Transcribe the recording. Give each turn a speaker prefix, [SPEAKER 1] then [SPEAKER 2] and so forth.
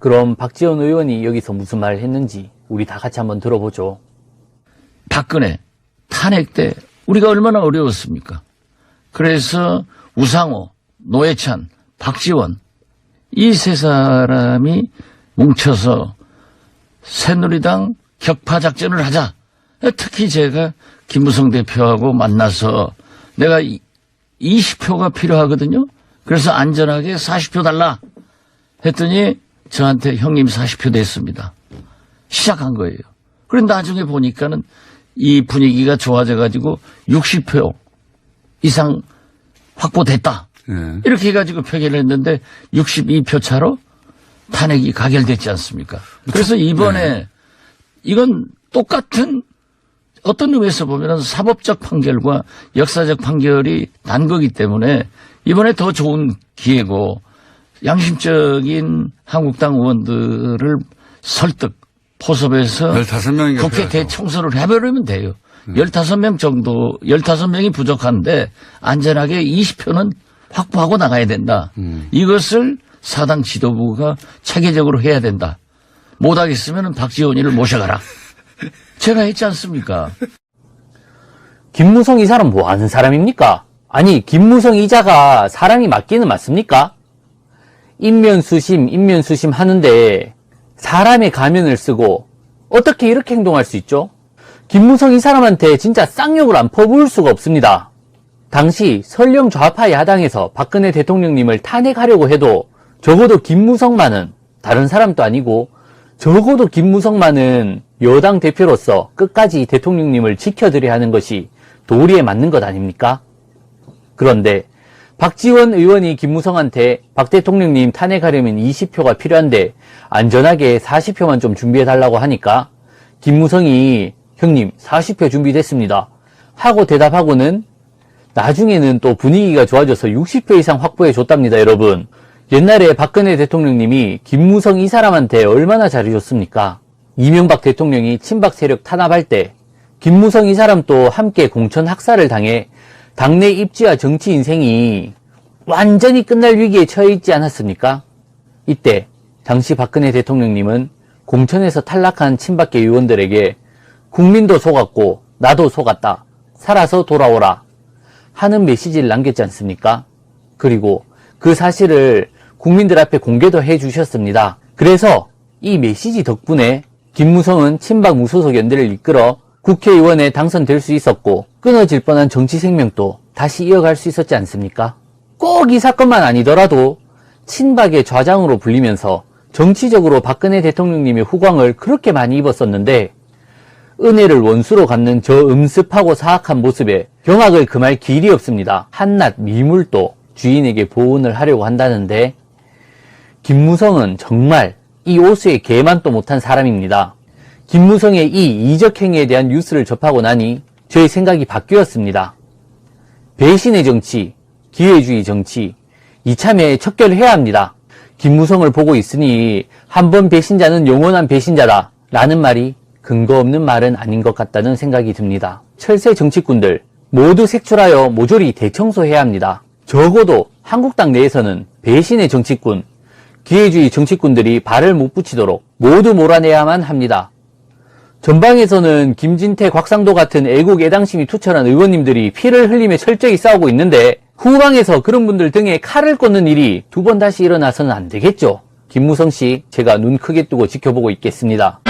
[SPEAKER 1] 그럼 박지원 의원이 여기서 무슨 말을 했는지 우리 다 같이 한번 들어보죠.
[SPEAKER 2] 박근혜 탄핵 때 우리가 얼마나 어려웠습니까? 그래서 우상호, 노회찬, 박지원 이 세 사람이 뭉쳐서 새누리당 격파작전을 하자. 특히 제가 김무성 대표하고 만나서 내가 20표가 필요하거든요. 그래서 안전하게 40표 달라 했더니 저한테 형님 40표 됐습니다. 시작한 거예요. 그런데 나중에 보니까는 이 분위기가 좋아져가지고 60표 이상 확보됐다. 이렇게 해가지고 표결을 했는데 62표 차로 탄핵이 가결됐지 않습니까? 그래서 이번에 이건 똑같은 어떤 의미에서 보면 사법적 판결과 역사적 판결이 난 거기 때문에 이번에 더 좋은 기회고 양심적인 한국당 의원들을 설득, 포섭해서
[SPEAKER 3] 15명이
[SPEAKER 2] 국회 대청소를 해버리면 돼요. 15명 정도, 15명이 부족한데 안전하게 20표는 확보하고 나가야 된다. 이것을 사당 지도부가 체계적으로 해야 된다. 못하겠으면 박지원이를 모셔가라. 제가 했지 않습니까?
[SPEAKER 1] 김무성 이 사람 뭐 하는 사람입니까? 아니 김무성 이자가 사람이 맞기는 맞습니까? 인면수심 하는데 사람의 가면을 쓰고 어떻게 이렇게 행동할 수 있죠? 김무성 이 사람한테 진짜 쌍욕을 안 퍼부을 수가 없습니다. 당시 설령 좌파 야당에서 박근혜 대통령님을 탄핵하려고 해도 적어도 김무성만은 다른 사람도 아니고 적어도 김무성만은 여당 대표로서 끝까지 대통령님을 지켜드려야 하는 것이 도리에 맞는 것 아닙니까? 그런데 박지원 의원이 김무성한테 박 대통령님 탄핵하려면 20표가 필요한데 안전하게 40표만 좀 준비해달라고 하니까 김무성이 형님 40표 준비됐습니다 하고 대답하고는 나중에는 또 분위기가 좋아져서 60표 이상 확보해줬답니다. 여러분, 옛날에 박근혜 대통령님이 김무성 이 사람한테 얼마나 잘해줬습니까? 이명박 대통령이 친박 세력 탄압할 때 김무성 이 사람도 함께 공천 학살을 당해 당내 입지와 정치 인생이 완전히 끝날 위기에 처해 있지 않았습니까? 이때 당시 박근혜 대통령님은 공천에서 탈락한 친박계 의원들에게 국민도 속았고 나도 속았다. 살아서 돌아오라. 하는 메시지를 남겼지 않습니까? 그리고 그 사실을 국민들 앞에 공개도 해주셨습니다. 그래서 이 메시지 덕분에 김무성은 친박 무소속 연대를 이끌어 국회의원에 당선될 수 있었고 끊어질 뻔한 정치 생명도 다시 이어갈 수 있었지 않습니까? 꼭 이 사건만 아니더라도 친박의 좌장으로 불리면서 정치적으로 박근혜 대통령님의 후광을 그렇게 많이 입었었는데 은혜를 원수로 갚는 저 음습하고 사악한 모습에 경악을 금할 길이 없습니다. 한낱 미물도 주인에게 보온을 하려고 한다는데 김무성은 정말 이 오수의 개만도 못한 사람입니다. 김무성의 이 이적행위에 대한 뉴스를 접하고 나니 저의 생각이 바뀌었습니다. 배신의 정치, 기회주의 정치, 이참에 척결을 해야 합니다. 김무성을 보고 있으니 한 번 배신자는 영원한 배신자다 라는 말이 근거 없는 말은 아닌 것 같다는 생각이 듭니다. 철새 정치꾼들 모두 색출하여 모조리 대청소해야 합니다. 적어도 한국당 내에서는 배신의 정치꾼, 기회주의 정치꾼들이 발을 못 붙이도록 모두 몰아내야만 합니다. 전방에서는 김진태, 곽상도 같은 애국 애당심이 투철한 의원님들이 피를 흘리며 철저히 싸우고 있는데 후방에서 그런 분들 등에 칼을 꽂는 일이 두 번 다시 일어나서는 안 되겠죠. 김무성 씨, 제가 눈 크게 뜨고 지켜보고 있겠습니다.